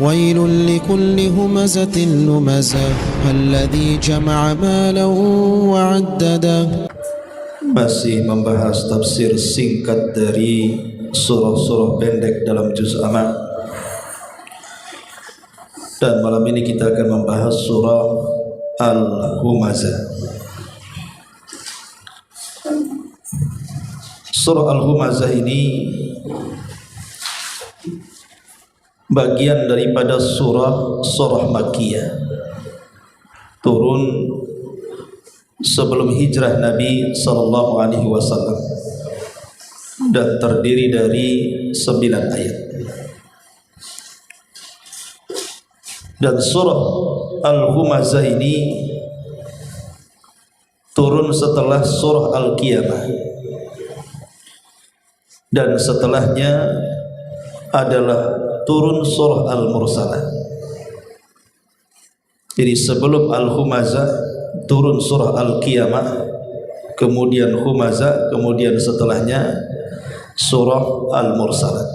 ويل لكل همزة لمزة الذي جمع مالا وعدده. Masih membahas tafsir singkat dari surah-surah pendek dalam juz amma. Dan malam ini kita akan membahas surah Al-Humazah. Surah Al-Humazah ini bagian daripada surah Makkiyah, turun sebelum hijrah Nabi sallallahu alaihi wasallam dan terdiri dari 9 ayat. Dan surah Al-Humazah ini turun setelah surah Al-Qiyamah, dan setelahnya adalah turun surah Al-Mursalah. Jadi sebelum Al-Humazah turun surah Al-Qiyamah, kemudian Humazah, kemudian setelahnya surah Al-Mursalah.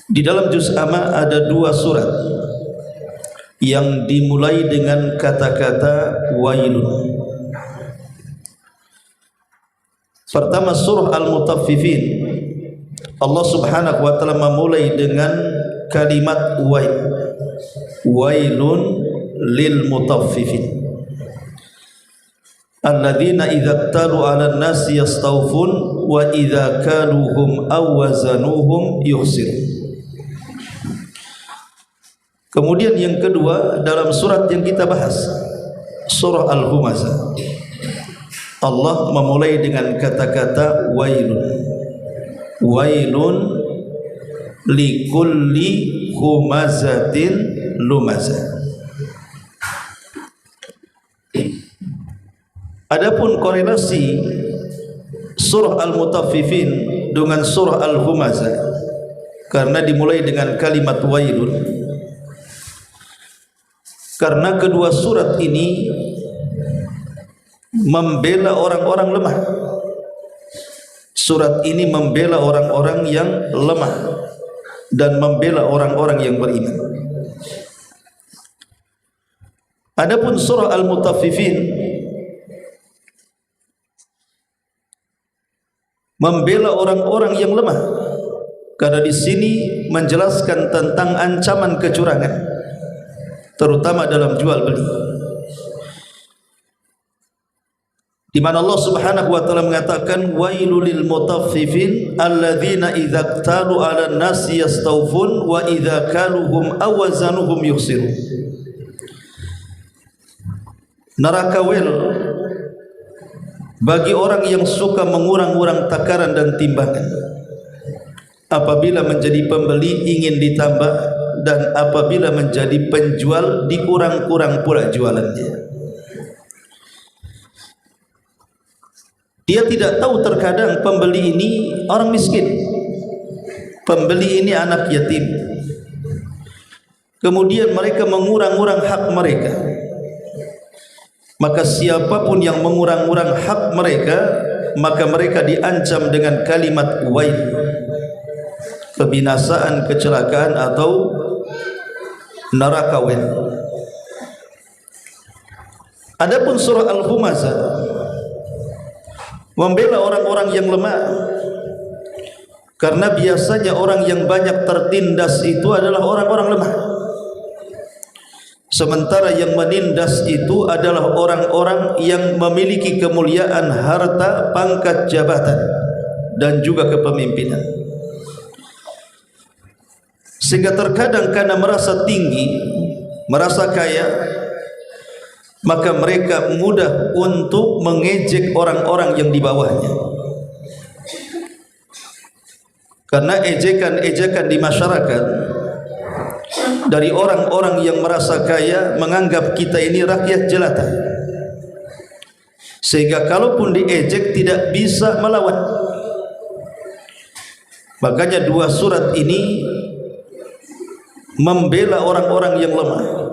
Di dalam juz amma ada 2 surat yang dimulai dengan kata-kata wailun. Pertama surah Al-Mutaffifin, Allah subhanahu wa ta'ala memulai dengan kalimat wailun lil mutaffifin alladzina idza talu 'alan nasi yastawfun wa idza kaluhum aw wazanuhum yukhsir. Kemudian yang kedua dalam surat yang kita bahas, surah Al-Humazah, Allah memulai dengan kata-kata wailun likulli humazatin lumazah. Adapun korelasi surah Al-Mutaffifin dengan surah Al-Humazah, karena dimulai dengan kalimat wailun, karena kedua surat ini membela orang-orang lemah. Surat ini membela orang-orang yang lemah dan membela orang-orang yang beriman. Adapun surah Al-Mutaffifin membela orang-orang yang lemah, karena di sini menjelaskan tentang ancaman kecurangan, terutama dalam jual beli, di mana Allah subhanahu wa ta'ala mengatakan wailul lil mutaffifin alladzina idza talu 'alan nasi yastawfun wa idza kaluhum aw wazanuhum yukhsirun. Neraka wel bagi orang yang suka mengurang-urang takaran dan timbangan. Apabila menjadi pembeli ingin ditambah, dan apabila menjadi penjual dikurang-kurang pula jualannya. Dia tidak tahu terkadang pembeli ini orang miskin, pembeli ini anak yatim. Kemudian mereka mengurang-urang hak mereka. Maka siapapun yang mengurang-urang hak mereka, maka mereka diancam dengan kalimat wail, kebinasaan, kecelakaan atau neraka wel. Adapun surah Al-Humazah membela orang-orang yang lemah, karena biasanya orang yang banyak tertindas itu adalah orang-orang lemah, sementara yang menindas itu adalah orang-orang yang memiliki kemuliaan, harta, pangkat, jabatan, dan juga kepemimpinan. Sehingga terkadang karena merasa tinggi, merasa kaya, maka mereka mudah untuk mengejek orang-orang yang di bawahnya. Karena ejekan-ejekan di masyarakat dari orang-orang yang merasa kaya menganggap kita ini rakyat jelata, sehingga kalaupun diejek tidak bisa melawan. Makanya 2 surat ini membela orang-orang yang lemah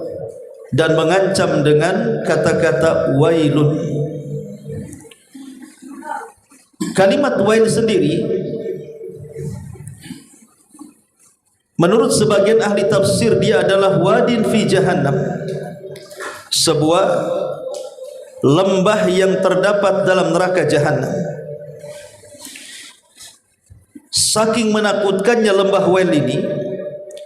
dan mengancam dengan kata-kata wailun. Kalimat wail sendiri Menurut sebagian ahli tafsir, dia adalah wadin fi jahannam, sebuah lembah yang terdapat dalam neraka jahannam. Saking menakutkannya lembah Wail ini,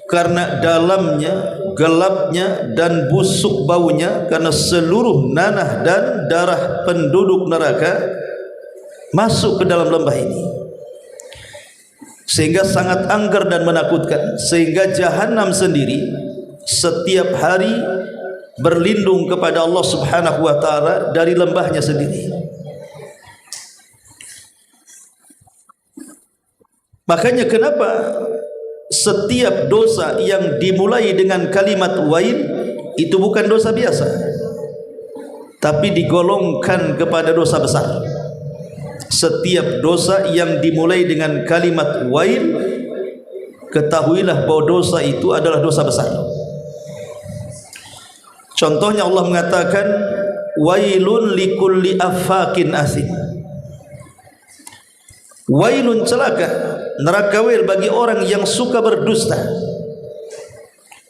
karena dalamnya, gelapnya dan busuk baunya, karena seluruh nanah dan darah penduduk neraka masuk ke dalam lembah ini, sehingga sangat angker dan menakutkan. Sehingga jahannam sendiri setiap hari berlindung kepada Allah Subhanahu wa ta'ala dari lembahnya sendiri. Makanya kenapa setiap dosa yang dimulai dengan kalimat wail itu bukan dosa biasa, tapi digolongkan kepada dosa besar. Setiap dosa yang dimulai dengan kalimat wail, ketahuilah bahwa dosa itu adalah dosa besar. Contohnya Allah mengatakan wailun likulli affakin asim. Wailun, celaka, neraka wail bagi orang yang suka berdusta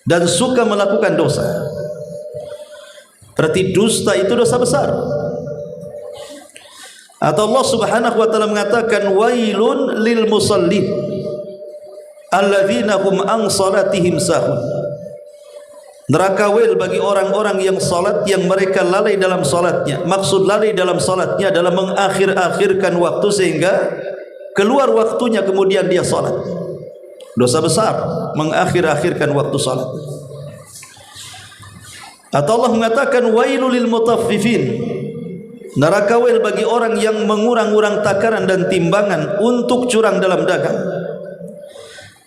dan suka melakukan dosa. Berarti dusta itu dosa besar. Atau Allah Subhanahu wa ta'ala mengatakan wailun lil musallin alladzina hum an salatihim sahun. Neraka wail bagi orang-orang yang salat yang mereka lalai dalam salatnya. Maksud lalai dalam salatnya adalah mengakhir-akhirkan waktu sehingga keluar waktunya kemudian dia salat. Dosa besar mengakhir-akhirkan waktu salat. Atau Allah mengatakan wailul lil mutaffifin, neraka wail bagi orang yang mengurang-urang takaran dan timbangan untuk curang dalam dagang.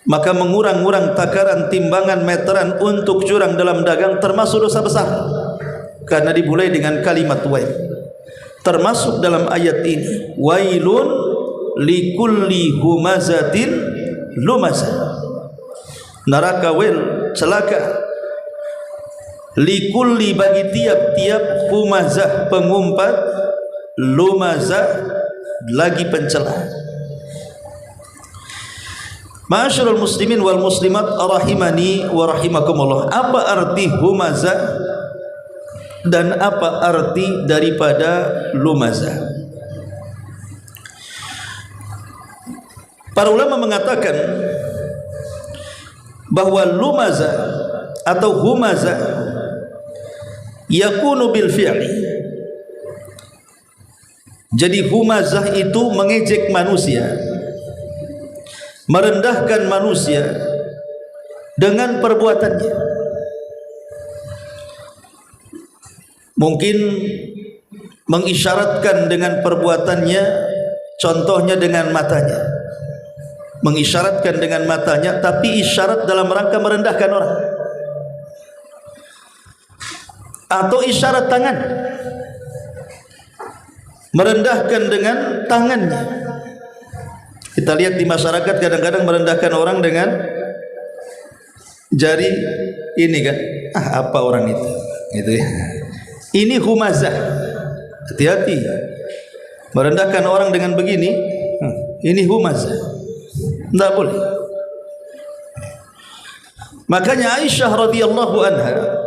Maka mengurang-urang takaran, timbangan, meteran untuk curang dalam dagang termasuk dosa besar, karena dimulai dengan kalimat wail. Termasuk dalam ayat ini wailun likulli humazatin lumazah. Neraka wail, celaka, likulli bagi tiap-tiap humazah, pengumpat, lumazah, lagi pencela. Ma'asyiral muslimin wal muslimat rahimani wa rahimakumullah. Apa arti humazah dan apa arti daripada lumazah? Para ulama mengatakan bahwa lumazah atau humazah yakunu bil fi'li. Jadi humazah itu mengejek manusia, merendahkan manusia dengan perbuatannya. Mungkin mengisyaratkan dengan perbuatannya, contohnya dengan matanya. Mengisyaratkan dengan matanya, tapi isyarat dalam rangka merendahkan orang. Atau isyarat tangan, merendahkan dengan tangannya. Kita lihat di masyarakat kadang-kadang merendahkan orang dengan jari ini kan. Apa orang itu? Gitu ya. Ini humazah. Hati-hati. Merendahkan orang dengan begini, ini humazah. Tidak boleh. Makanya Aisyah radhiyallahu anha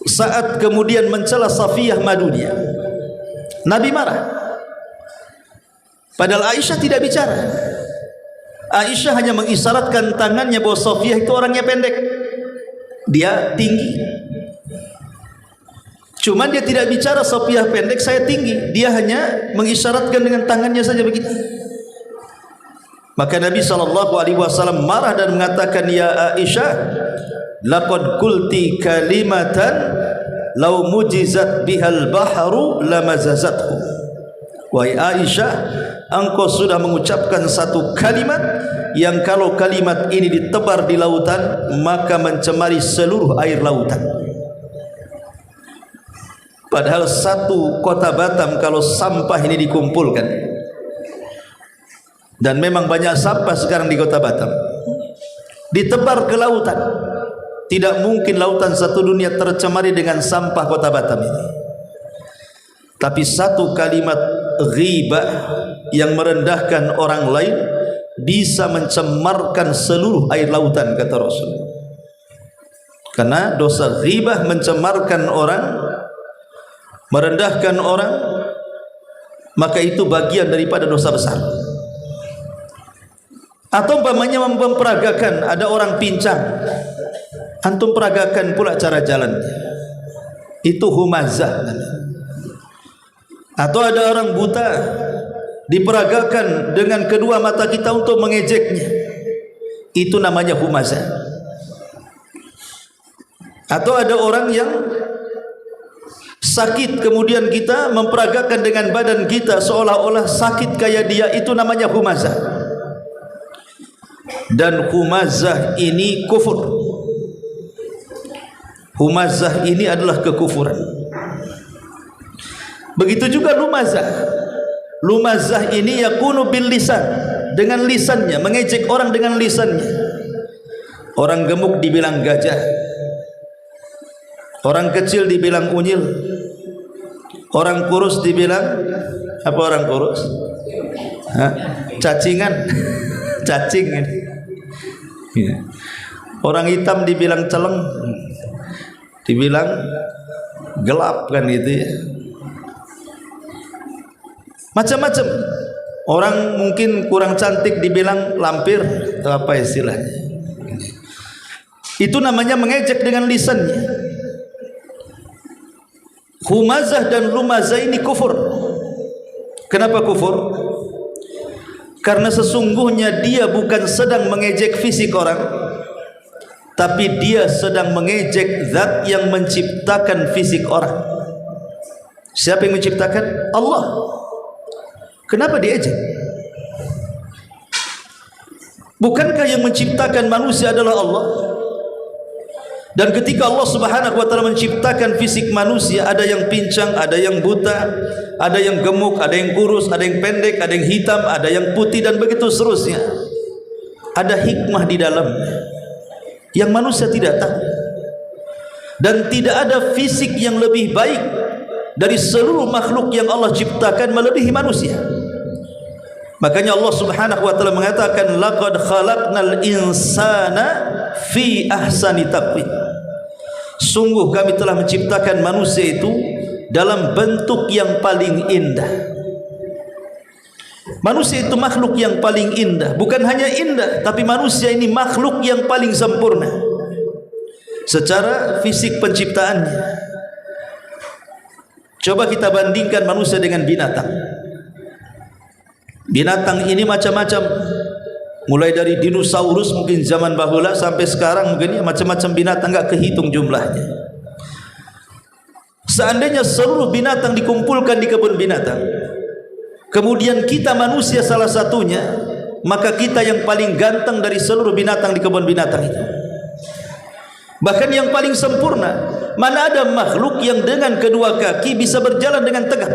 saat kemudian mencela Safiyah Madunia, Nabi marah. Padahal Aisyah tidak bicara. Aisyah hanya mengisyaratkan tangannya bahwa Safiyah itu orangnya pendek, dia tinggi. Cuma dia tidak bicara Safiyah pendek, saya tinggi. Dia hanya mengisyaratkan dengan tangannya saja begitu. Maka Nabi SAW marah dan mengatakan, ya Aisyah, laqad qulti kalimatan law mujizat bihal bahru lamazazathu. Wahai Aisyah, engkau sudah mengucapkan satu kalimat yang kalau kalimat ini ditebar di lautan maka mencemari seluruh air lautan. Padahal satu kota Batam kalau sampah ini dikumpulkan, dan memang banyak sampah sekarang di kota Batam, ditebar ke lautan, tidak mungkin lautan satu dunia tercemari dengan sampah kota Batam ini. Tapi satu kalimat ghibah yang merendahkan orang lain bisa mencemarkan seluruh air lautan, kata Rasul. Karena dosa ghibah mencemarkan orang, merendahkan orang, maka itu bagian daripada dosa besar. Atau umpamanya memperagakan, ada orang pincang, antum peragakan pula cara jalannya, itu humazah. Atau ada orang buta, diperagakan dengan kedua mata kita untuk mengejeknya, itu namanya humazah. Atau ada orang yang sakit, kemudian kita memperagakan dengan badan kita seolah-olah sakit kayak dia, itu namanya humazah. Dan humazah ini kufur. Humazah ini adalah kekufuran. Begitu juga lumazah. Lumazah ini yakunu bil lisan, dengan lisannya, mengejek orang dengan lisannya. Orang gemuk dibilang gajah, orang kecil dibilang unyil, orang kurus dibilang apa? Orang kurus? Cacingan. Cacing ini. Orang hitam dibilang celeng, dibilang gelap, kan gitu ya. Macam-macam. Orang mungkin kurang cantik dibilang lampir, atau apa istilahnya. Itu namanya mengejek dengan lisannya. Humazah dan lumazah ini kufur. Kenapa kufur? Karena sesungguhnya dia bukan sedang mengejek fisik orang, tapi dia sedang mengejek zat yang menciptakan fisik orang. Siapa yang menciptakan? Allah. Kenapa diejek? Bukankah yang menciptakan manusia adalah Allah? Dan ketika Allah Subhanahu wa taala menciptakan fisik manusia, ada yang pincang, ada yang buta, ada yang gemuk, ada yang kurus, ada yang pendek, ada yang hitam, ada yang putih, dan begitu seterusnya. Ada hikmah di dalamnya yang manusia tidak tahu. Dan tidak ada fisik yang lebih baik dari seluruh makhluk yang Allah ciptakan melebihi manusia. Makanya Allah Subhanahu wa taala mengatakan, laqad khalaqnal insana fi ahsani taqwim. Sungguh kami telah menciptakan manusia itu dalam bentuk yang paling indah. Manusia itu makhluk yang paling indah. Bukan hanya indah, tapi manusia ini makhluk yang paling sempurna secara fisik penciptaannya. Coba kita bandingkan manusia dengan binatang. Binatang ini macam-macam, mulai dari dinosaurus mungkin zaman bahula sampai sekarang mungkin ya, macam-macam binatang, enggak kehitung jumlahnya. Seandainya seluruh binatang dikumpulkan di kebun binatang, kemudian kita manusia salah satunya, maka kita yang paling ganteng dari seluruh binatang di kebun binatang itu. Bahkan yang paling sempurna. Mana ada makhluk yang dengan kedua kaki bisa berjalan dengan tegak?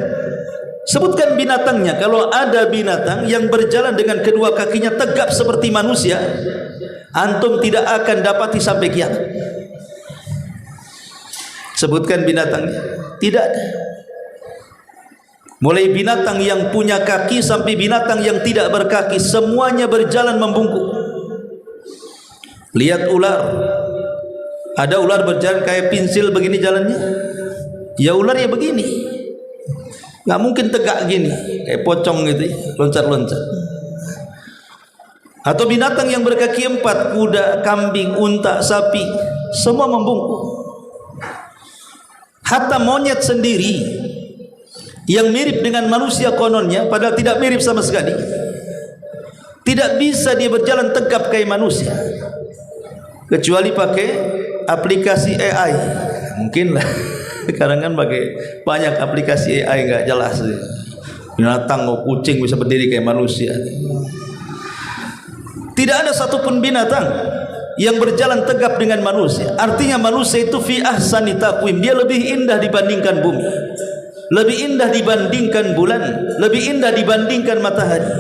Sebutkan binatangnya. Kalau ada binatang yang berjalan dengan kedua kakinya tegap seperti manusia, antum tidak akan dapati sampai kiamat. Sebutkan binatangnya. Tidak ada. Mulai binatang yang punya kaki sampai binatang yang tidak berkaki, semuanya berjalan membungkuk. Lihat ular. Ada ular berjalan kayak pensil begini jalannya. Ya ular ya begini. Nggak mungkin tegak gini, kayak pocong gitu, loncat-loncat. Atau binatang yang berkaki empat, kuda, kambing, unta, sapi, semua membungkuk. Hatta monyet sendiri yang mirip dengan manusia kononnya, padahal tidak mirip sama sekali, tidak bisa dia berjalan tegap kayak manusia, kecuali pakai aplikasi AI. Mungkin lah. Sekarang kan pakai banyak aplikasi AI, nggak jelas. Binatang mau kucing bisa berdiri kayak manusia. Tidak ada satupun binatang yang berjalan tegap dengan manusia. Artinya manusia itu fi ahsani taqwim, dia lebih indah dibandingkan bumi, lebih indah dibandingkan bulan, lebih indah dibandingkan matahari.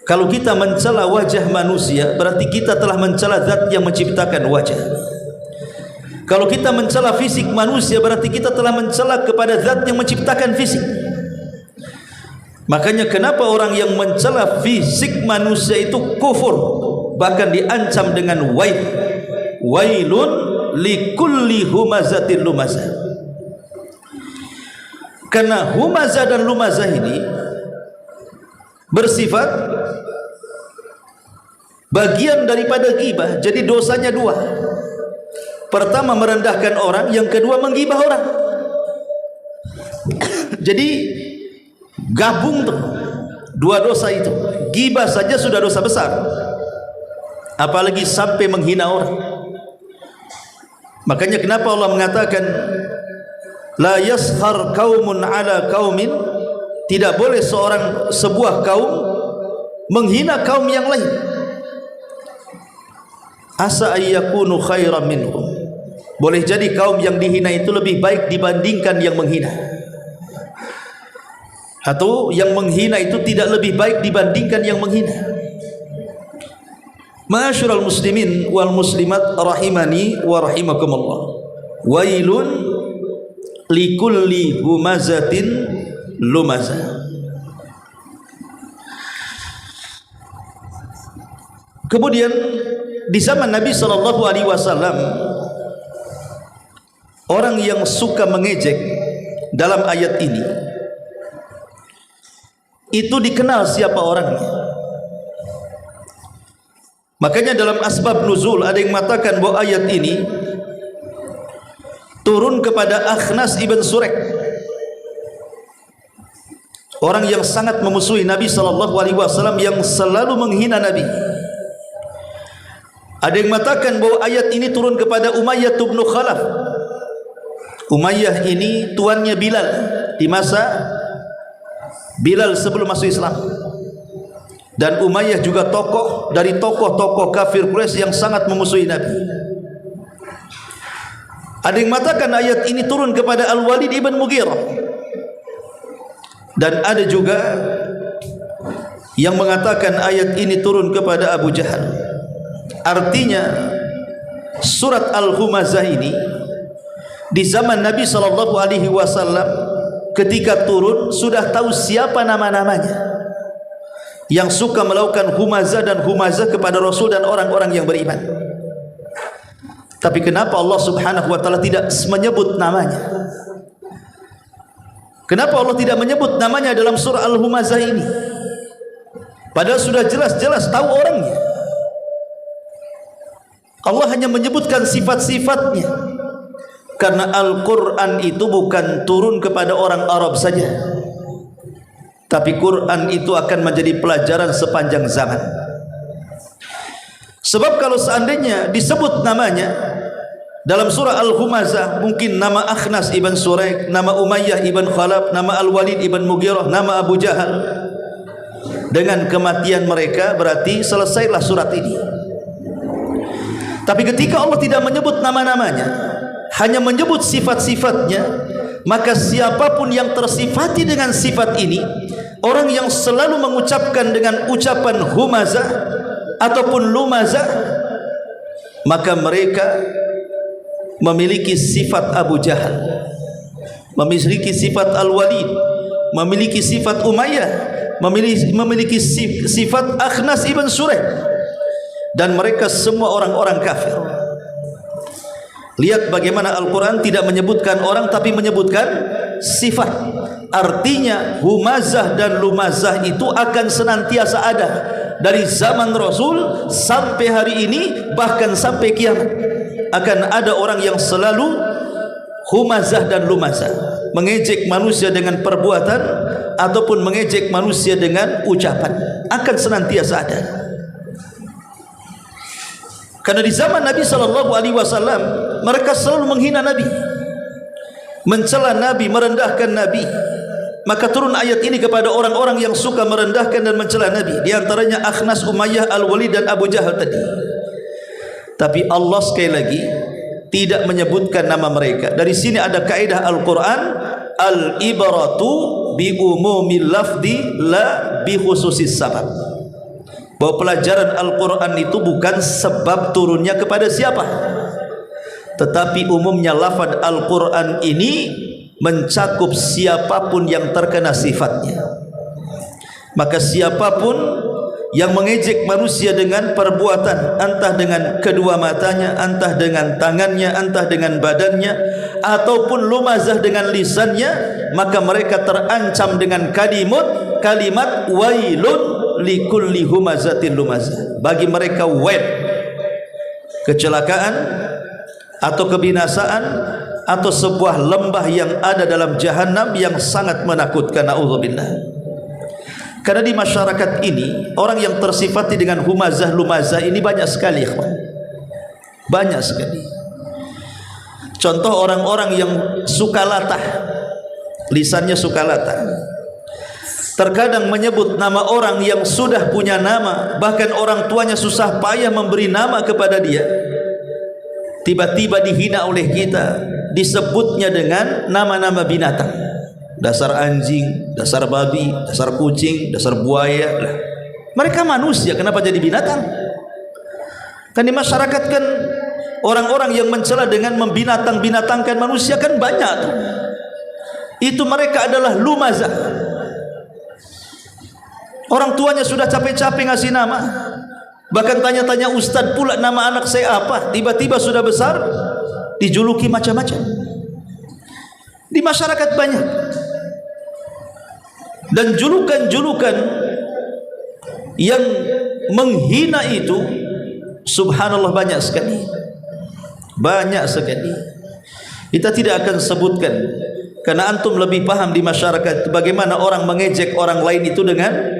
Kalau kita mencela wajah manusia, berarti kita telah mencela zat yang menciptakan wajah. Kalau kita mencela fisik manusia, berarti kita telah mencela kepada zat yang menciptakan fisik. Makanya kenapa orang yang mencela fisik manusia itu kufur, bahkan diancam dengan wailun likulli humazatin lumazah. Karena humazah dan lumazah ini bersifat bagian daripada ghibah. Jadi dosanya dua. Pertama merendahkan orang, yang kedua menggibah orang. Jadi gabung tuh dua dosa itu. Ghibah saja sudah dosa besar, apalagi sampai menghina orang. Makanya kenapa Allah mengatakan la yaskhar qaumun ala qaumin, tidak boleh sebuah kaum menghina kaum yang lain. Asa ayyakunu khairan minhum, boleh jadi kaum yang dihina itu lebih baik dibandingkan yang menghina, atau yang menghina itu tidak lebih baik dibandingkan yang menghina. Ma'asyiral muslimin wal muslimat rahimani wa rahimakumullah. Wailun likulli humazatin lumazah. Kemudian di zaman Nabi SAW, orang yang suka mengejek dalam ayat ini itu dikenal siapa orangnya. Makanya dalam asbab nuzul ada yang mengatakan bahwa ayat ini turun kepada Akhnas ibn Surek, orang yang sangat memusuhi Nabi SAW, yang selalu menghina Nabi. Ada yang mengatakan bahwa ayat ini turun kepada Umayyah bin Khalaf. Umayyah ini tuannya Bilal di masa Bilal sebelum masuk Islam. Dan Umayyah juga tokoh dari tokoh-tokoh kafir Quraisy yang sangat memusuhi Nabi. Ada yang mengatakan ayat ini turun kepada Al-Walid ibn Mughirah. Dan ada juga yang mengatakan ayat ini turun kepada Abu Jahal. Artinya surat Al-Humazah ini di zaman Nabi SAW ketika turun sudah tahu siapa nama-namanya yang suka melakukan humazah dan humazah kepada Rasul dan orang-orang yang beriman. Tapi kenapa Allah Subhanahu wa taala tidak menyebut namanya? Kenapa Allah tidak menyebut namanya dalam surah Al-Humazah ini? Padahal sudah jelas-jelas tahu orangnya. Allah hanya menyebutkan sifat-sifatnya. Karena Al-Quran itu bukan turun kepada orang Arab saja, tapi Quran itu akan menjadi pelajaran sepanjang zaman. Sebab kalau seandainya disebut namanya dalam surah Al-Humazah, mungkin nama Akhnas ibn Surek, nama Umayyah ibn Khalaf, nama Al-Walid ibn Mughirah, nama Abu Jahal, dengan kematian mereka berarti selesailah surat ini. Tapi ketika Allah tidak menyebut nama-namanya, hanya menyebut sifat-sifatnya, maka siapapun yang tersifati dengan sifat ini, orang yang selalu mengucapkan dengan ucapan humazah ataupun lumazah, maka mereka memiliki sifat Abu Jahal, memiliki sifat Al-Walid, memiliki sifat Umayyah, memiliki sifat Akhnas ibn Surek, dan mereka semua orang-orang kafir. Lihat bagaimana Al-Quran tidak menyebutkan orang tapi menyebutkan sifat. Artinya humazah dan lumazah itu akan senantiasa ada dari zaman Rasul sampai hari ini, bahkan sampai kiamat. Akan ada orang yang selalu humazah dan lumazah, mengejek manusia dengan perbuatan ataupun mengejek manusia dengan ucapan, akan senantiasa ada. Karena di zaman Nabi SAW mereka selalu menghina Nabi, mencela Nabi, merendahkan Nabi. Maka turun ayat ini kepada orang-orang yang suka merendahkan dan mencela Nabi, di antaranya Akhnas, Umayyah, Al-Walid dan Abu Jahal tadi. Tapi Allah sekali lagi tidak menyebutkan nama mereka. Dari sini ada kaidah Al-Quran, al-ibratu bi umumil lafdi la bi khususis sabab. Bahwa pelajaran Al-Quran itu bukan sebab turunnya kepada siapa, tetapi umumnya lafaz Al-Quran ini mencakup siapapun yang terkena sifatnya. Maka siapapun yang mengejek manusia dengan perbuatan, entah dengan kedua matanya, entah dengan tangannya, entah dengan badannya, ataupun lumazah dengan lisannya, maka mereka terancam dengan kalimat wailun likulli humazatin lumazah. Bagi mereka wail, kecelakaan atau kebinasaan atau sebuah lembah yang ada dalam jahanam yang sangat menakutkan. Na'udzubillah. Karena di masyarakat ini orang yang tersifati dengan humazah lumazah ini banyak sekali, banyak sekali. Contoh orang-orang yang suka latah, lisannya suka latah, terkadang menyebut nama orang yang sudah punya nama, bahkan orang tuanya susah payah memberi nama kepada dia, tiba-tiba dihina oleh kita, disebutnya dengan nama-nama binatang. Dasar anjing, dasar babi, dasar kucing, dasar buaya. Mereka manusia, kenapa jadi binatang? Kan di masyarakat kan orang-orang yang mencela dengan membinatang-binatangkan manusia kan banyak tuh. Itu mereka adalah lumazah. Orang tuanya sudah capek-capek ngasih nama, bahkan tanya-tanya ustaz pula nama anak saya apa, tiba-tiba sudah besar dijuluki macam-macam. Di masyarakat banyak. Dan julukan-julukan yang menghina itu subhanallah banyak sekali. Banyak sekali. Kita tidak akan sebutkan karena antum lebih paham di masyarakat bagaimana orang mengejek orang lain itu dengan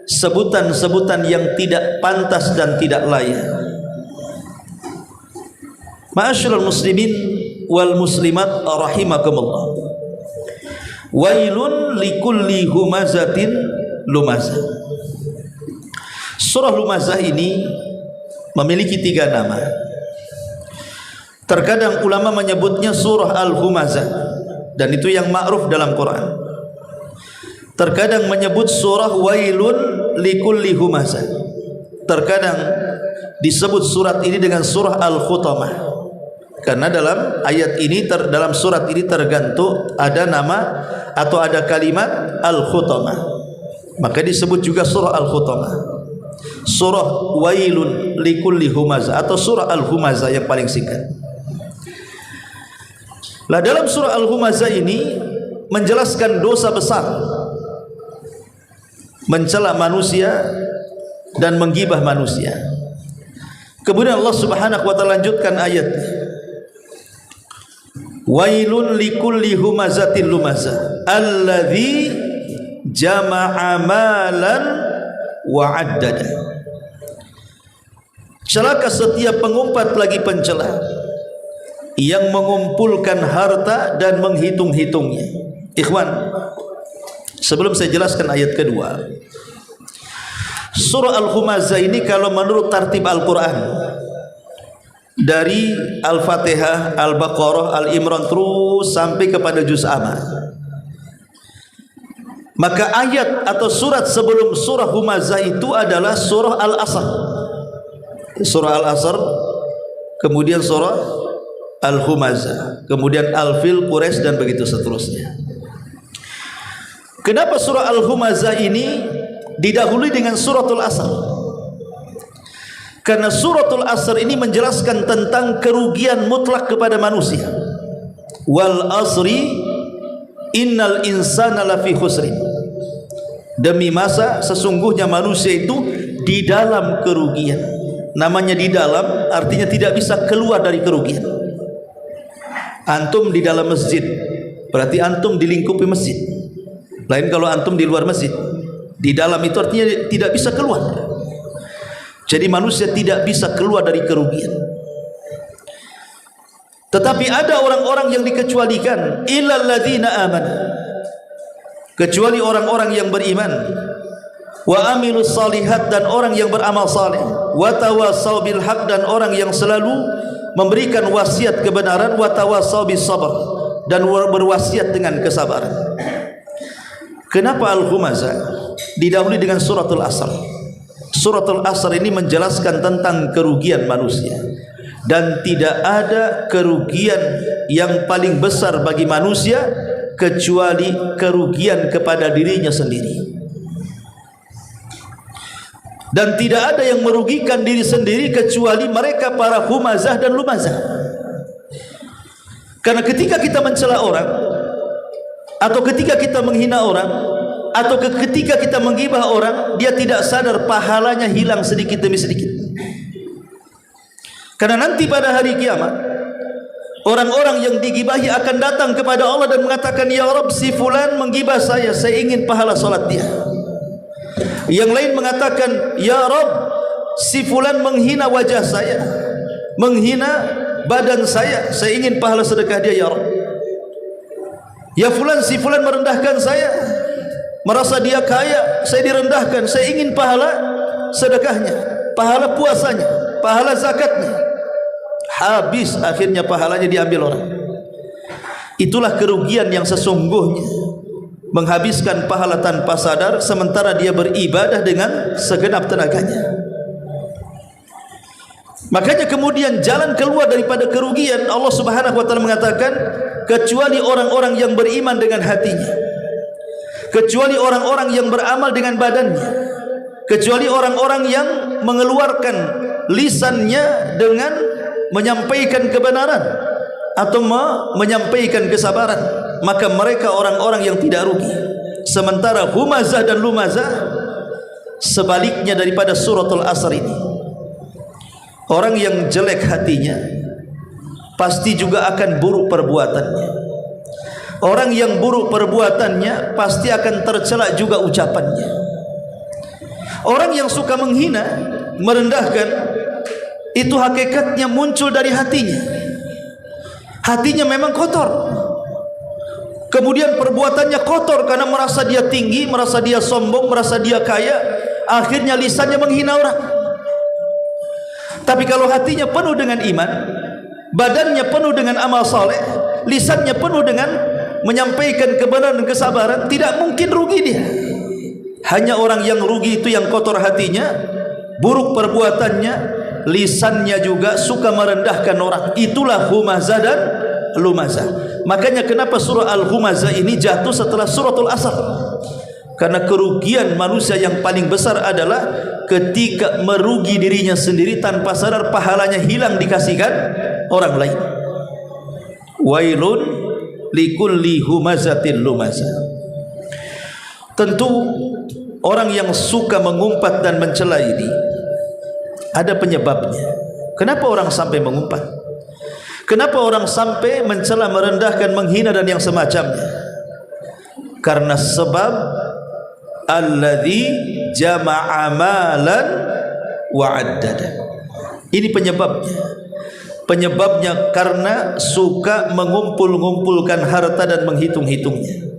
sebutan-sebutan yang tidak pantas dan tidak layak. Ma'asyiral muslimin wal muslimat rahimakumullah. Wailun likulli humazatin lumazah. Surah Lumazah ini memiliki 3 nama. Terkadang ulama menyebutnya surah Al-Humazah, dan itu yang ma'ruf dalam Quran. Terkadang menyebut surah Wailun likulli humazah. Terkadang disebut surat ini dengan surah Al-Khutamah, karena dalam ayat ini dalam surat ini tergantung ada nama atau ada kalimat Al-Khutamah, maka disebut juga surah Al-Khutamah, surah Wailun likulli humazah atau surah Al-Humazah yang paling singkat. Lah dalam surah Al-Humazah ini menjelaskan dosa besar, mencela manusia dan menggibah manusia. Kemudian Allah Subhanahu wa taala lanjutkan ayat, wailun likulli humazatin lumazah alladzi jama'a malan wa 'addada. Celaka setiap pengumpat lagi pencela yang mengumpulkan harta dan menghitung-hitungnya. Ikhwan, sebelum saya jelaskan ayat kedua, surah Al-Humazah ini kalau menurut tartib Al-Quran dari Al-Fatihah, Al-Baqarah, Al-Imran terus sampai kepada juz Amma, maka ayat atau surat sebelum surah Humazah itu adalah surah Al-Asr. Surah Al-Asr, kemudian surah Al-Humazah, kemudian Al-Fil, Quraisy, dan begitu seterusnya. Kenapa surah Al-Humazah ini didahului dengan suratul Asr? Karena suratul Asr ini menjelaskan tentang kerugian mutlak kepada manusia. Wal asri innal insana lafi khusrin. Demi masa sesungguhnya manusia itu di dalam kerugian. Namanya di dalam artinya tidak bisa keluar dari kerugian. Antum di dalam masjid, berarti antum dilingkupi masjid. Lain kalau antum di luar masjid. Di dalam itu artinya tidak bisa keluar. Jadi manusia tidak bisa keluar dari kerugian. Tetapi ada orang-orang yang dikecualikan, illal ladzina amanu, kecuali orang-orang yang beriman, wa amilus salihat, dan orang yang beramal saleh, wa tawassau bil haq, dan orang yang selalu memberikan wasiat kebenaran, wa tawassau bis sabr, dan berwasiat dengan kesabaran. Kenapa Al-Humazah didahului dengan suratul Asr? Suratul Asr ini menjelaskan tentang kerugian manusia, dan tidak ada kerugian yang paling besar bagi manusia kecuali kerugian kepada dirinya sendiri. Dan tidak ada yang merugikan diri sendiri kecuali mereka para humazah dan lumazah. Karena ketika kita mencela orang, atau ketika kita menghina orang, atau ketika kita menggibah orang, dia tidak sadar pahalanya hilang sedikit demi sedikit. Karena nanti pada hari kiamat, orang-orang yang digibahi akan datang kepada Allah dan mengatakan, ya Rabb, si fulan menggibah saya ingin pahala solat dia. Yang lain mengatakan, ya Rabb, si fulan menghina wajah saya, menghina badan saya ingin pahala sedekah dia, ya Rabb. Ya fulan, si fulan merendahkan saya, merasa dia kaya, saya direndahkan, saya ingin pahala sedekahnya, pahala puasanya, pahala zakatnya. Habis akhirnya pahalanya diambil orang. Itulah kerugian yang sesungguhnya, menghabiskan pahala tanpa sadar sementara dia beribadah dengan segenap tenaganya. Makanya kemudian jalan keluar daripada kerugian, Allah Subhanahu wa taala mengatakan, kecuali orang-orang yang beriman dengan hatinya, kecuali orang-orang yang beramal dengan badannya, kecuali orang-orang yang mengeluarkan lisannya dengan menyampaikan kebenaran atau menyampaikan kesabaran, maka mereka orang-orang yang tidak rugi. Sementara humazah dan lumazah sebaliknya daripada suratul Asr ini, orang yang jelek hatinya pasti juga akan buruk perbuatannya. Orang yang buruk perbuatannya pasti akan tercela juga ucapannya. Orang yang suka menghina, merendahkan, itu hakikatnya muncul dari hatinya. Hatinya memang kotor, kemudian perbuatannya kotor karena merasa dia tinggi, merasa dia sombong, merasa dia kaya, akhirnya lisannya menghina orang. Tapi kalau hatinya penuh dengan iman, badannya penuh dengan amal saleh, lisannya penuh dengan menyampaikan kebenaran dan kesabaran, tidak mungkin rugi dia. Hanya orang yang rugi itu yang kotor hatinya, buruk perbuatannya, lisannya juga suka merendahkan orang. Itulah humazah dan lumazah. Makanya kenapa surah Al-Humazah ini jatuh setelah suratul Asr? Karena kerugian manusia yang paling besar adalah ketika merugi dirinya sendiri tanpa sadar pahalanya hilang dikasihkan orang lain. Wailun likulli humazatin lumazah. Tentu orang yang suka mengumpat dan mencela ini ada penyebabnya. Kenapa orang sampai mengumpat? Kenapa orang sampai mencela, merendahkan, menghina dan yang semacamnya? Karena sebab alladzi jama'a malan wa 'addada. Ini penyebabnya. Penyebabnya karena suka mengumpul-ngumpulkan harta dan menghitung-hitungnya.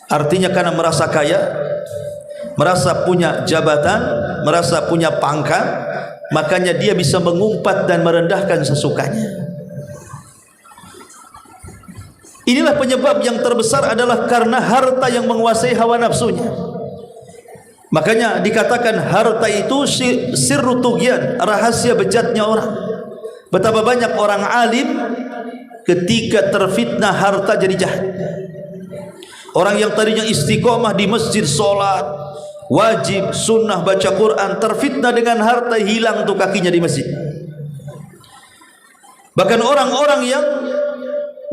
Artinya karena merasa kaya, merasa punya jabatan, merasa punya pangkat, makanya dia bisa mengumpat dan merendahkan sesukanya. Inilah penyebab yang terbesar adalah karena harta yang menguasai hawa nafsunya. Makanya dikatakan harta itu sirru tughyan, rahasia bejatnya orang. Betapa banyak orang alim ketika terfitnah harta jadi jahat. Orang yang tadinya istiqomah di masjid, solat wajib, sunnah, baca Quran, terfitnah dengan harta, hilang tuh kakinya di masjid. Bahkan orang-orang yang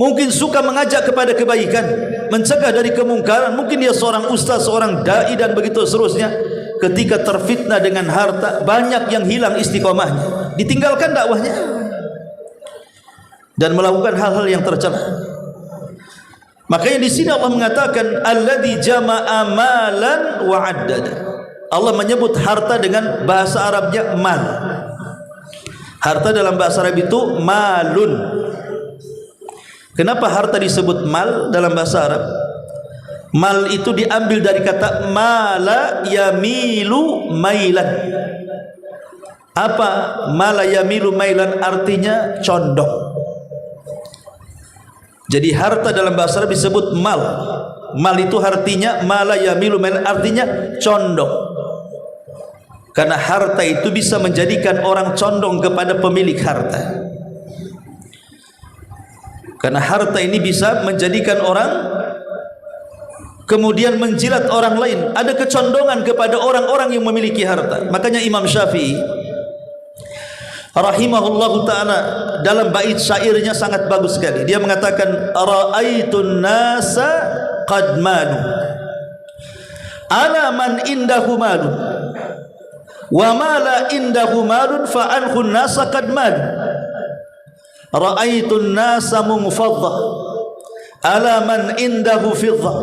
mungkin suka mengajak kepada kebaikan, mencegah dari kemungkaran, mungkin dia seorang ustaz, seorang dai dan begitu seterusnya, ketika terfitnah dengan harta, banyak yang hilang istiqomahnya, ditinggalkan dakwahnya dan melakukan hal-hal yang tercela. Makanya di sini Allah mengatakan alladzi jama'a malan wa 'addada. Allah menyebut harta dengan bahasa Arabnya mal. Harta dalam bahasa Arab itu malun. Kenapa harta disebut mal dalam bahasa Arab? Mal itu diambil dari kata mala yamilu mailan. Apa mala yamilu mailan? Artinya condong. Jadi harta dalam bahasa Arab disebut mal. Mal itu artinya mala yamilu mailan, artinya condong. Karena harta itu bisa menjadikan orang condong kepada pemilik harta. Karena harta ini bisa menjadikan orang kemudian menjilat orang lain, ada kecondongan kepada orang-orang yang memiliki harta. Makanya Imam Syafi'i rahimahullahu ta'ala dalam bait syairnya sangat bagus sekali. Dia mengatakan, ra'aitun nasa qad malu ala man indahu malun wa ma la indahu malun fa anhu nasa qad malu. Ra'aitun nasa munfadda ala man indahu fidda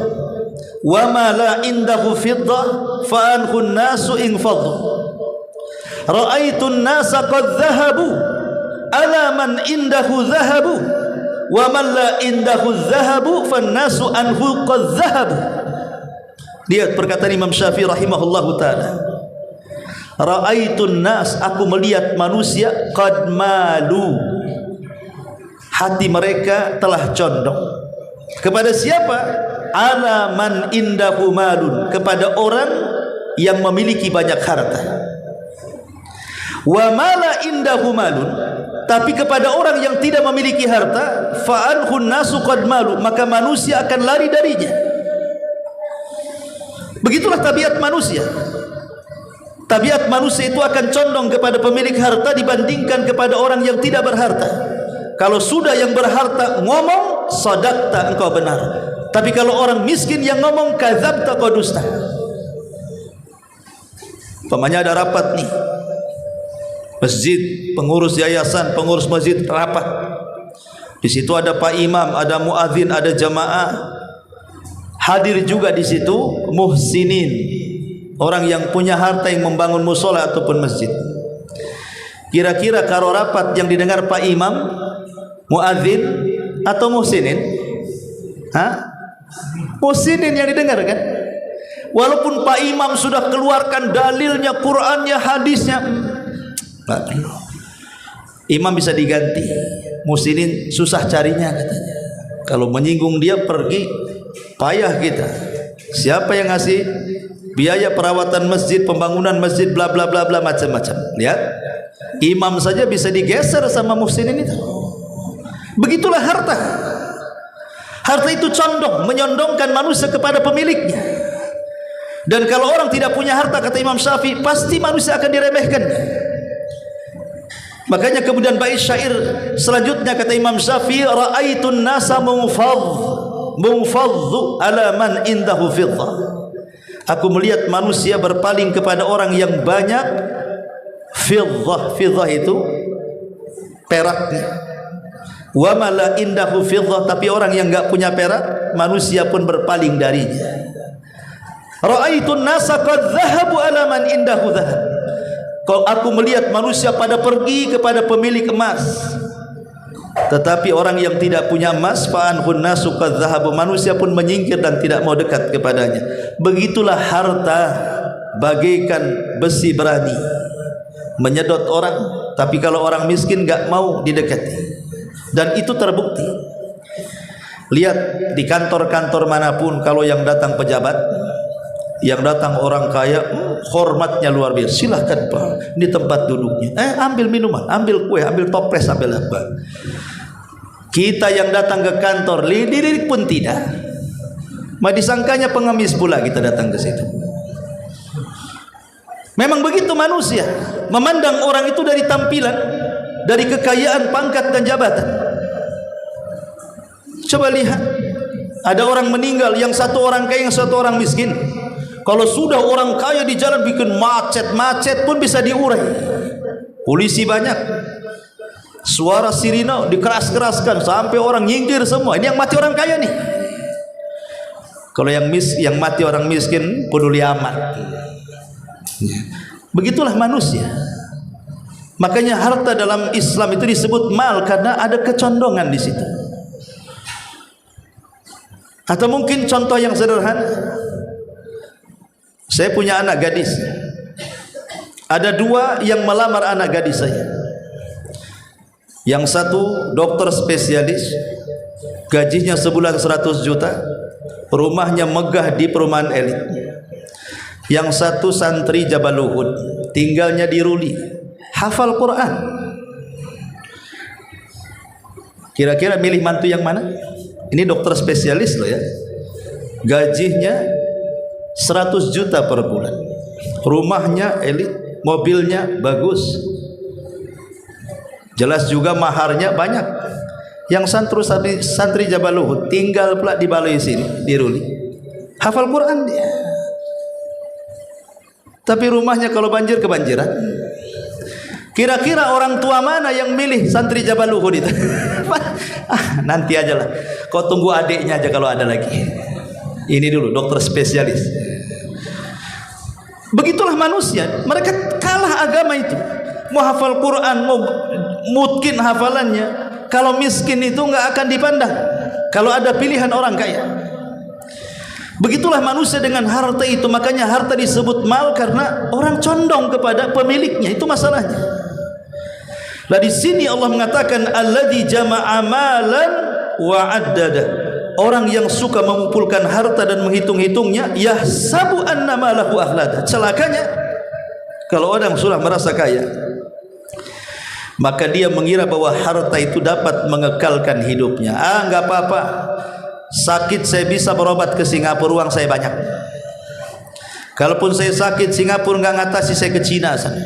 wa ma la indahu fidda fa anhu nasu infadda. Ra'aitun nasa qad dhahabu ala man indahu dhahabu wa man la indahu dhahabu fan nasu anhu qad dhahabu. Lihat perkataan Imam Syafi'i rahimahullahu taala. Ra'aitun nas, aku melihat manusia qad malu, hati mereka telah condong kepada siapa? Ala man indahu malun, kepada orang yang memiliki banyak harta. Wa mala indahu malun, tapi kepada orang yang tidak memiliki harta, fa anhun nasu qad malu, maka manusia akan lari darinya. Begitulah tabiat manusia. Tabiat manusia itu akan condong kepada pemilik harta dibandingkan kepada orang yang tidak berharta. Kalau sudah yang berharta ngomong, sadaqta, engkau benar. Tapi kalau orang miskin yang ngomong, kadzabta, kau dusta. Pamannya ada rapat nih, masjid, pengurus yayasan, pengurus masjid rapat. Di situ ada Pak Imam, ada muadzin, ada jamaah. Hadir juga di situ muhsinin, orang yang punya harta yang membangun musola ataupun masjid. Kira-kira kalau rapat yang didengar Pak Imam, muadzin atau muhsinin? Muhsinin yang didengar kan? Walaupun Pak Imam sudah keluarkan dalilnya, Qur'annya, hadisnya, nggak perlu. Imam bisa diganti. Muhsinin susah carinya katanya. Kalau menyinggung dia pergi, payah kita. Siapa yang ngasih biaya perawatan masjid, pembangunan masjid, bla bla bla bla, macam-macam. Lihat, imam saja bisa digeser sama muhsinin itu. Begitulah harta. Harta itu condong, menyondongkan manusia kepada pemiliknya. Dan kalau orang tidak punya harta, kata Imam Syafi'i, pasti manusia akan diremehkan. Makanya kemudian bait syair selanjutnya kata Imam Syafi'i, ra'aitun nasa munfadhu ala man indahu fiddah. Aku melihat manusia berpaling kepada orang yang banyak fiddah. Fiddah itu peraknya. Wa ma la indahu fiddah, tapi orang yang enggak punya perak, manusia pun berpaling darinya. Ra'aitun nasa qad dhahabu ala man indahu dhahab. Kalau aku melihat manusia pada pergi kepada pemilik emas, tetapi orang yang tidak punya emas, fa'anhun nasu qad dhahabu, manusia pun menyingkir dan tidak mau dekat kepadanya. Begitulah harta bagaikan besi berani menyedot orang, tapi kalau orang miskin enggak mau didekati. Dan itu terbukti. Lihat di kantor-kantor manapun, kalau yang datang pejabat, yang datang orang kaya, hormatnya luar biasa. Silahkan Pak, ini tempat duduknya. Ambil minuman, ambil kue, ambil toples, ambil apa. Kita yang datang ke kantor, lirik pun tidak. Disangkanya pengemis pula kita datang ke situ. Memang begitu manusia, memandang orang itu dari tampilan, dari kekayaan, pangkat dan jabatan. Coba lihat, ada orang meninggal, yang satu orang kaya, yang satu orang miskin. Kalau sudah orang kaya di jalan bikin macet pun bisa diurai. Polisi banyak, suara sirine dikeras-keraskan sampai orang nyinggir semua. Ini yang mati orang kaya nih. Kalau yang mati orang miskin peduli amat. Begitulah manusia. Makanya harta dalam Islam itu disebut mal karena ada kecondongan di situ. Atau mungkin contoh yang sederhana, saya punya anak gadis. Ada dua yang melamar anak gadis saya. Yang satu dokter spesialis, gajinya sebulan 100 juta, rumahnya megah di perumahan elit. Yang satu santri Jabal Uhud, tinggalnya di Ruli, hafal Quran. Kira-kira milih mantu yang mana? Ini dokter spesialis loh ya. gajinya 100 juta per bulan, rumahnya elit, mobilnya bagus, jelas juga maharnya banyak. Yang santri Jabal Luhur tinggal pula di balai sini, di Ruli, hafal Quran dia, tapi rumahnya kalau banjir kebanjiran. Kira-kira orang tua mana yang milih santri Jabal Luhur itu? Nanti aja lah, kau tunggu adiknya aja kalau ada lagi. Ini dulu dokter spesialis. Begitulah manusia, mereka kalah agama itu. Mau hafal Quran, mau mungkin hafalannya, kalau miskin itu nggak akan dipandang. Kalau ada pilihan orang kaya. Begitulah manusia dengan harta itu. Makanya harta disebut mal karena orang condong kepada pemiliknya, itu masalahnya. Lah di sini Allah mengatakan alladzi jama'a malan wa 'addada. Orang yang suka mengumpulkan harta dan menghitung-hitungnya, yahsabu anna malahu akhlada. Celakanya kalau orang sudah merasa kaya, maka dia mengira bahwa harta itu dapat mengekalkan hidupnya. Enggak apa-apa, sakit saya bisa berobat ke Singapura, uang saya banyak. Kalaupun saya sakit, Singapura enggak ngatasi, saya ke Cina sana.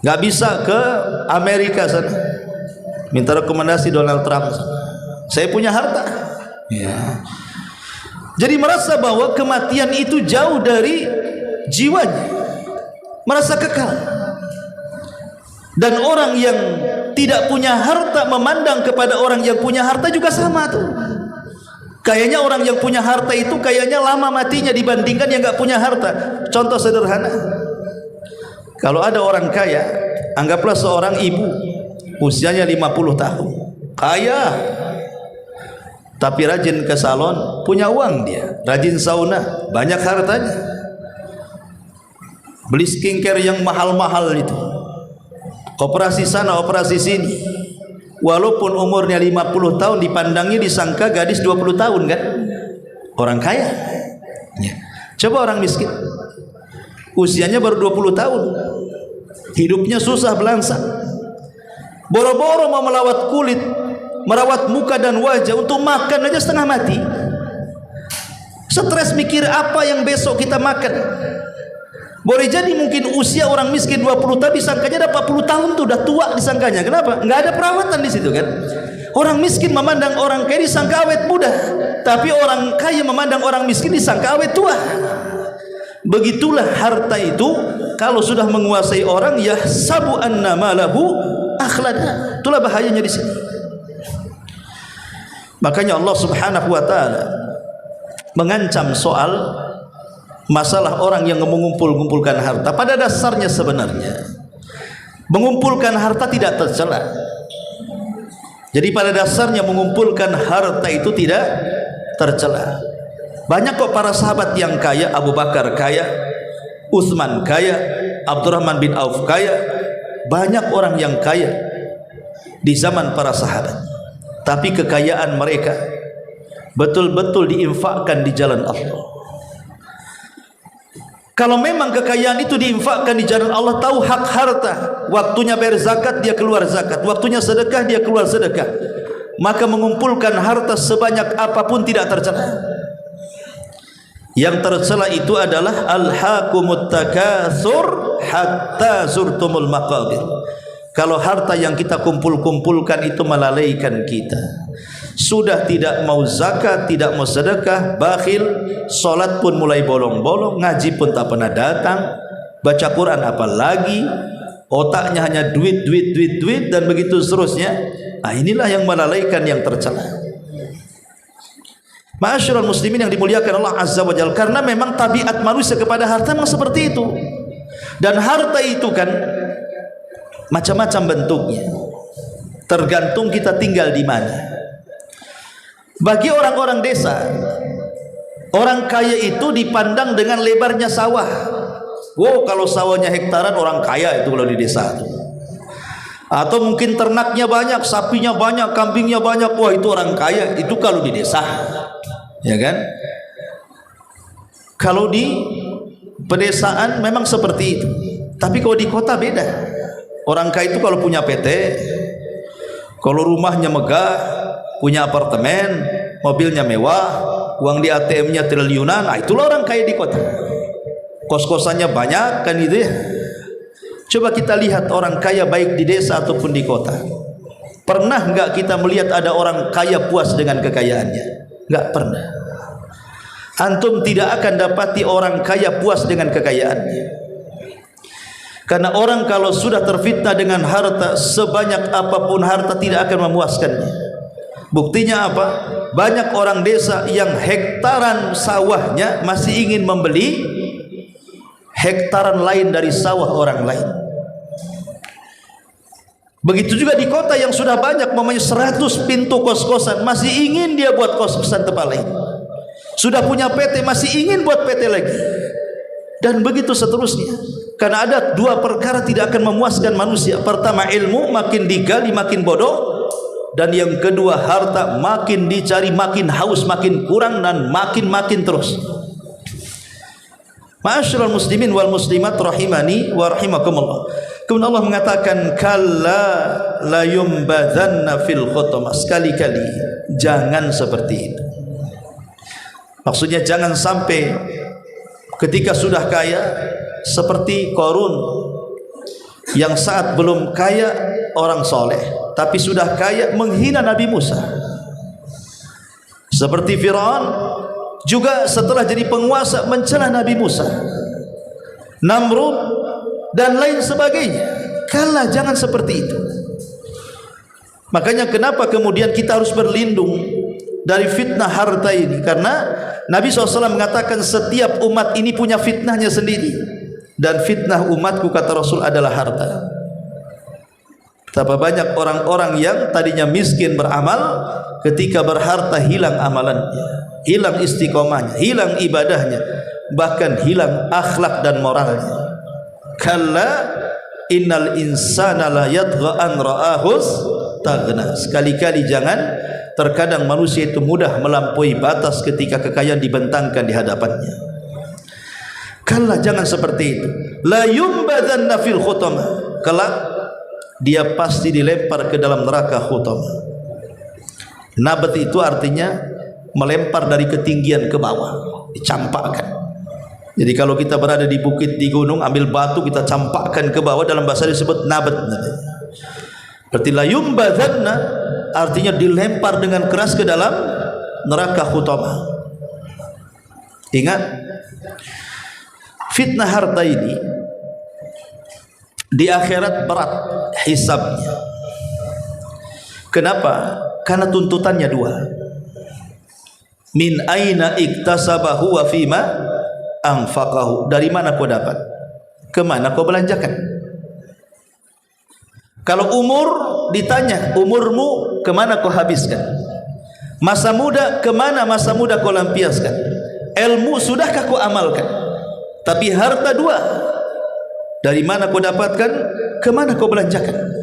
Enggak bisa ke Amerika sana, minta rekomendasi Donald Trump sana. Saya punya harta. Ya. Jadi merasa bahwa kematian itu jauh dari jiwanya, merasa kekal. Dan orang yang tidak punya harta memandang kepada orang yang punya harta juga sama tuh. Kayaknya orang yang punya harta itu kayaknya lama matinya dibandingkan yang enggak punya harta. Contoh sederhana, kalau ada orang kaya, anggaplah seorang ibu usianya 50 tahun, kaya, tapi rajin ke salon, punya uang dia, rajin sauna, banyak hartanya, beli skincare yang mahal-mahal itu, operasi sana, operasi sini. Walaupun umurnya 50 tahun, dipandangnya disangka gadis 20 tahun kan? Orang kaya. Ya. Coba orang miskin, usianya baru 20 tahun, hidupnya susah belangsa, boro-boro mau melawat kulit, merawat muka dan wajah, untuk makan aja setengah mati, stres mikir apa yang besok kita makan. Boleh jadi mungkin usia orang miskin 20 tahun, disangkanya dah 40 tahun tuh udah tua disangkanya. Kenapa? Enggak ada perawatan di situ kan. Orang miskin memandang orang kaya disangka awet muda, tapi orang kaya memandang orang miskin disangka awet tua. Begitulah harta itu kalau sudah menguasai orang, yahsabu anna malahu akhlada. Itulah bahayanya di sini. Makanya Allah Subhanahu wa taala mengancam soal masalah orang yang mengumpulkan harta. Pada dasarnya sebenarnya mengumpulkan harta tidak tercela. Jadi pada dasarnya mengumpulkan harta itu tidak tercela. Banyak kok para sahabat yang kaya, Abu Bakar kaya, Utsman kaya, Abdurrahman bin Auf kaya, banyak orang yang kaya di zaman para sahabat. Tapi kekayaan mereka betul-betul diinfakkan di jalan Allah. Kalau memang kekayaan itu diinfakkan di jalan Allah, tahu hak harta, waktunya bayar zakat dia keluar zakat, waktunya sedekah dia keluar sedekah, maka mengumpulkan harta sebanyak apapun tidak tercela. Yang tercela itu adalah alhaakumut takatsur hatta zurtumul maqabir. Kalau harta yang kita kumpulkan itu melalaikan kita, sudah tidak mau zakat, tidak mau sedekah, bakhil, solat pun mulai bolong-bolong, ngaji pun tak pernah datang, baca Quran apalagi, otaknya hanya duit, dan begitu seterusnya. Nah, inilah yang melalaikan, yang tercela. Ma'asyiral muslimin yang dimuliakan Allah Azza wa Jalla, karena memang tabiat manusia kepada harta memang seperti itu. Dan harta itu kan macam-macam bentuknya, tergantung kita tinggal di mana. Bagi orang-orang desa, orang kaya itu dipandang dengan lebarnya sawah. Wow, kalau sawahnya hektaran, orang kaya itu kalau di desa itu. Atau mungkin ternaknya banyak, sapinya banyak, kambingnya banyak, wah itu orang kaya. Itu kalau di desa, ya kan? Kalau di pedesaan memang seperti itu. Tapi kalau di kota beda. Orang kaya itu kalau punya PT, kalau rumahnya megah, punya apartemen, mobilnya mewah, uang di ATM-nya triliunan. Nah, itulah orang kaya di kota. Kos-kosannya banyak kan itu ya. Coba kita lihat orang kaya baik di desa ataupun di kota. Pernah enggak kita melihat ada orang kaya puas dengan kekayaannya? Enggak pernah. Antum tidak akan dapati orang kaya puas dengan kekayaannya. Karena orang kalau sudah terfitnah dengan harta, sebanyak apapun harta tidak akan memuaskannya. Buktinya apa? Banyak orang desa yang hektaran sawahnya masih ingin membeli hektaran lain dari sawah orang lain. Begitu juga di kota yang sudah banyak, mamanya 100 pintu kos-kosan, masih ingin dia buat kos-kosan tempat lain. Sudah punya PT, masih ingin buat PT lagi. Dan begitu seterusnya. Karena ada dua perkara tidak akan memuaskan manusia. Pertama, ilmu makin digali makin bodoh. Dan yang kedua, harta makin dicari makin haus, makin kurang dan makin terus. Ma'asyiral muslimin wal muslimat rahimani wa rahimakumullah. Kemudian Allah mengatakan kalla la yumbadzanna fil khutamah. Sekali-kali jangan seperti itu. Maksudnya jangan sampai ketika sudah kaya seperti Qarun yang saat belum kaya orang soleh, tapi sudah kaya menghina Nabi Musa. Seperti Firaun juga setelah jadi penguasa mencela Nabi Musa, Namrud dan lain sebagainya. Kalah, jangan seperti itu. Makanya kenapa kemudian kita harus berlindung dari fitnah harta ini? Karena Nabi SAW mengatakan setiap umat ini punya fitnahnya sendiri, dan fitnah umatku kata Rasul adalah harta. Betapa banyak orang-orang yang tadinya miskin beramal, ketika berharta hilang amalannya, hilang istiqomahnya, hilang ibadahnya, bahkan hilang akhlak dan moralnya. Kalla innal insana la yatgha an ra'ahus taghna. Sekali-kali jangan, terkadang manusia itu mudah melampaui batas ketika kekayaan dibentangkan di hadapannya. Kalla, jangan seperti itu. La yumbadzanna fil khutamah. Kelak dia pasti dilempar ke dalam neraka khutamah. Nabat itu artinya melempar dari ketinggian ke bawah, dicampakkan. Jadi kalau kita berada di bukit, di gunung, ambil batu kita campakkan ke bawah, dalam bahasa disebut nabat. Berarti la yumbadzanna artinya dilempar dengan keras ke dalam neraka khutamah. Ingat, fitnah harta ini di akhirat berat hisabnya. Kenapa? Karena tuntutannya dua. Min aina iktasabahu wa fima anfaqahu. Dari mana kau dapat? Kemana kau belanjakan? Kalau umur ditanya, umurmu kemana kau habiskan? Masa muda, kemana masa muda kau lampiaskan? Ilmu sudahkah kau amalkan? Tapi harta dua. Dari mana kau dapatkan? Kemana kau belanjakan?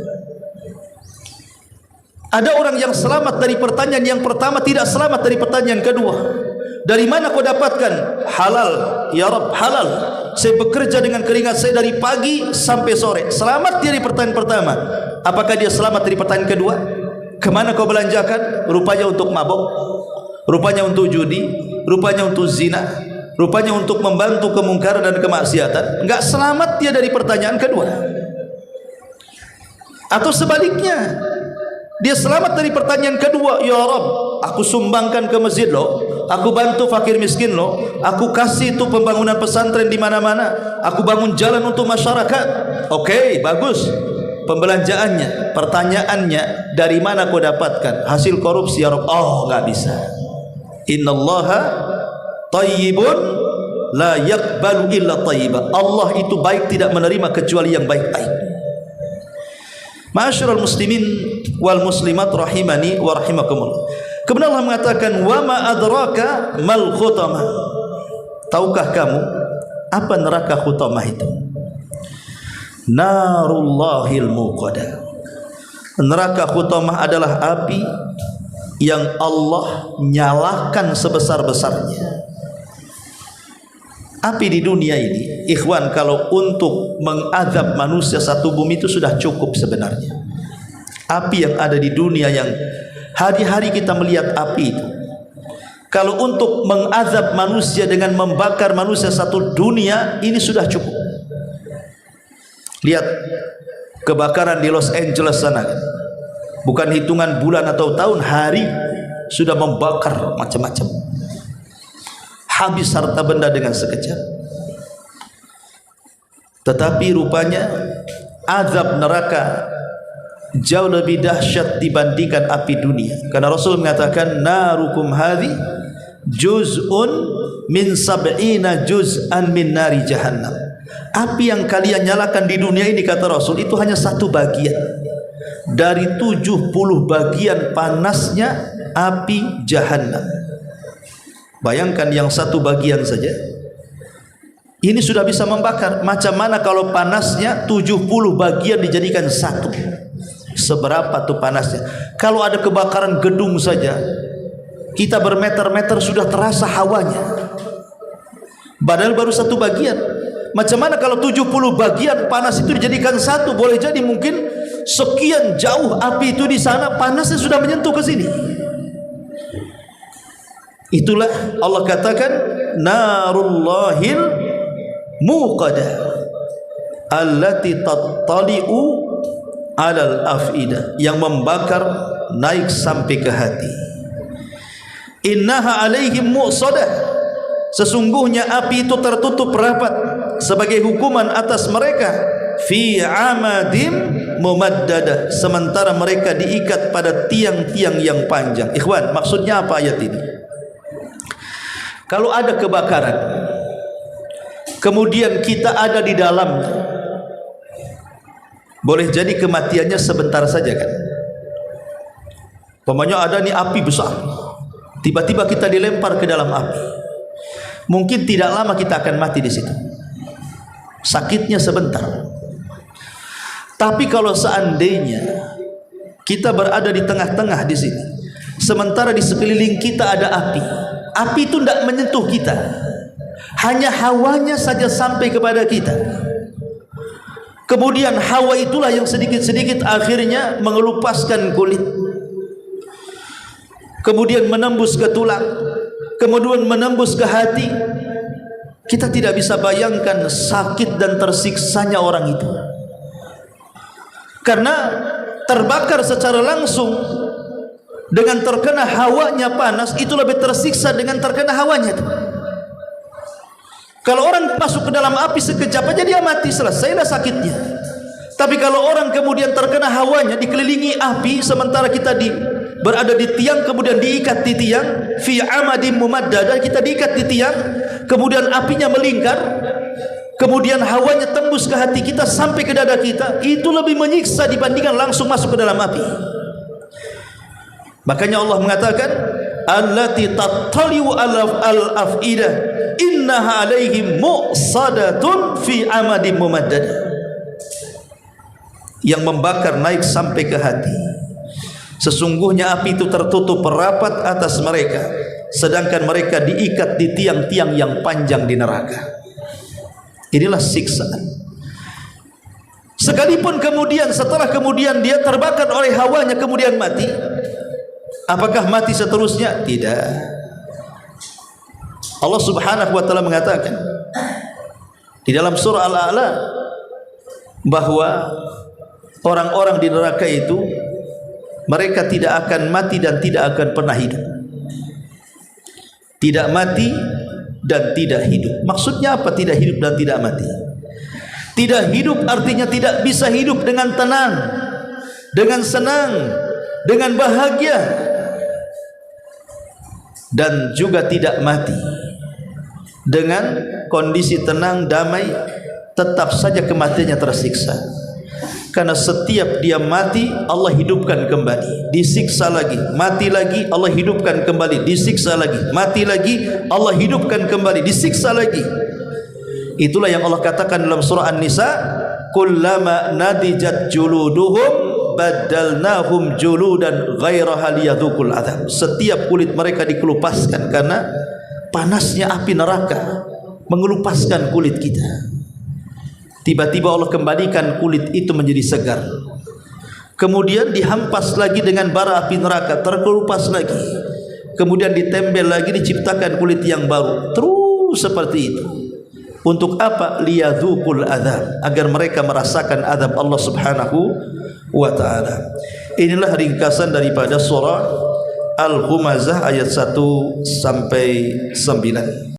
Ada orang yang selamat dari pertanyaan yang pertama, tidak selamat dari pertanyaan kedua. Dari mana kau dapatkan? Halal, ya Rabb, halal. Saya bekerja dengan keringat saya dari pagi sampai sore. Selamat dari pertanyaan pertama. Apakah dia selamat dari pertanyaan kedua? Kemana kau belanjakan? Rupanya untuk mabok, rupanya untuk judi, rupanya untuk zina, rupanya untuk membantu kemungkaran dan kemaksiatan. Enggak selamat dia dari pertanyaan kedua. Atau sebaliknya, dia selamat dari pertanyaan kedua. Ya Rabb, aku sumbangkan ke masjid lo, aku bantu fakir miskin lo, aku kasih itu pembangunan pesantren di mana-mana, aku bangun jalan untuk masyarakat. Oke, bagus. Pembelanjaannya, pertanyaannya, dari mana kau dapatkan? Hasil korupsi, ya Rabb. Oh, enggak bisa. Innallaha tayyibun la yaqbalu illa tayyiba. Allah itu baik, tidak menerima kecuali yang baik-baik. Ma'asyiral muslimin wal muslimat rahimani wa rahimakumullah. Kemudian Allah mengatakan wa ma adraka mal khutamah. Tahukah kamu apa neraka khutamah itu? Narullahil muqadah. Neraka khutamah adalah api yang Allah nyalakan sebesar-besarnya. Api di dunia ini, ikhwan, kalau untuk mengadab manusia satu bumi itu sudah cukup sebenarnya. Api yang ada di dunia yang hari-hari kita melihat api itu. Kalau untuk mengazab manusia dengan membakar manusia satu dunia, ini sudah cukup. Lihat kebakaran di Los Angeles sana, bukan hitungan bulan atau tahun, hari sudah membakar macam-macam, habis harta benda dengan sekejap. Tetapi rupanya azab neraka jauh lebih dahsyat dibandingkan api dunia, karena Rasul mengatakan narukum hadhi juz'un min sab'ina juz'an min nari jahannam. Api yang kalian nyalakan di dunia ini, kata Rasul, itu hanya satu bagian dari 70 bagian panasnya api jahannam. Bayangkan yang satu bagian saja ini sudah bisa membakar. Macam mana kalau panasnya 70 bagian dijadikan satu? Seberapa tuh panasnya? Kalau ada kebakaran gedung saja, kita bermeter-meter sudah terasa hawanya, padahal baru satu bagian. Macam mana kalau 70 bagian panas itu dijadikan satu? Boleh jadi mungkin sekian jauh api itu di sana, panasnya sudah menyentuh ke sini. Itulah Allah katakan narullahil muqadah allati tattali'u alal afidah, yang membakar naik sampai ke hati. Innaha alaihim muqsadah, sesungguhnya api itu tertutup rapat sebagai hukuman atas mereka, fi amadim mumaddadah, sementara mereka diikat pada tiang-tiang yang panjang. Ikhwan, maksudnya apa ayat ini? Kalau ada kebakaran, kemudian kita ada di dalamnya, boleh jadi kematiannya sebentar saja kan. Pokoknya ada nih api besar, tiba-tiba kita dilempar ke dalam api, mungkin tidak lama kita akan mati di situ, sakitnya sebentar. Tapi kalau seandainya kita berada di tengah-tengah di sini, sementara di sekeliling kita ada api, api itu tidak menyentuh kita, hanya hawanya saja sampai kepada kita. Kemudian hawa itulah yang sedikit-sedikit akhirnya mengelupaskan kulit, kemudian menembus ke tulang, kemudian menembus ke hati. Kita tidak bisa bayangkan sakit dan tersiksanya orang itu, karena terbakar secara langsung. Dengan terkena hawanya panas, itu lebih tersiksa dengan terkena hawanya itu. Kalau orang masuk ke dalam api sekejap aja dia mati, selesailah sakitnya. Tapi kalau orang kemudian terkena hawanya, dikelilingi api, sementara kita berada di tiang, kemudian diikat di tiang, fi amadim mumaddadah, kita diikat di tiang, kemudian apinya melingkar, kemudian hawanya tembus ke hati kita sampai ke dada kita, itu lebih menyiksa dibandingkan langsung masuk ke dalam api. Makanya Allah mengatakan allati tattali'u al-afidah innaha alaihim muqsadatun fi amadim mumaddadah, yang membakar naik sampai ke hati. Sesungguhnya api itu tertutup rapat atas mereka, sedangkan mereka diikat di tiang-tiang yang panjang di neraka. Inilah siksaan. Sekalipun kemudian setelah kemudian dia terbakar oleh hawanya kemudian mati, apakah mati seterusnya? Tidak. Allah Subhanahu wa taala mengatakan di dalam surah Al-A'la bahwa orang-orang di neraka itu mereka tidak akan mati dan tidak akan pernah hidup. Tidak mati dan tidak hidup. Maksudnya apa tidak hidup dan tidak mati? Tidak hidup artinya tidak bisa hidup dengan tenang, dengan senang, dengan bahagia, dan juga tidak mati dengan kondisi tenang, damai. Tetap saja kematiannya tersiksa, karena setiap dia mati Allah hidupkan kembali, disiksa lagi, mati lagi, Allah hidupkan kembali, disiksa lagi, mati lagi, Allah hidupkan kembali, disiksa lagi. Itulah yang Allah katakan dalam surah An-Nisa, kullama nadijat juluduhum badalnahum juludan ghairaha liyadhuqul adzab. Setiap kulit mereka dikelupaskan karena panasnya api neraka mengelupaskan kulit kita. Tiba-tiba Allah kembalikan kulit itu menjadi segar, kemudian dihampas lagi dengan bara api neraka, terkelupas lagi, kemudian ditempel lagi, diciptakan kulit yang baru, terus seperti itu. Untuk apa? Liyadzuqul adzab, agar mereka merasakan azab Allah Subhanahu wa taala. Inilah ringkasan daripada surah Al-Humazah ayat 1 sampai 9.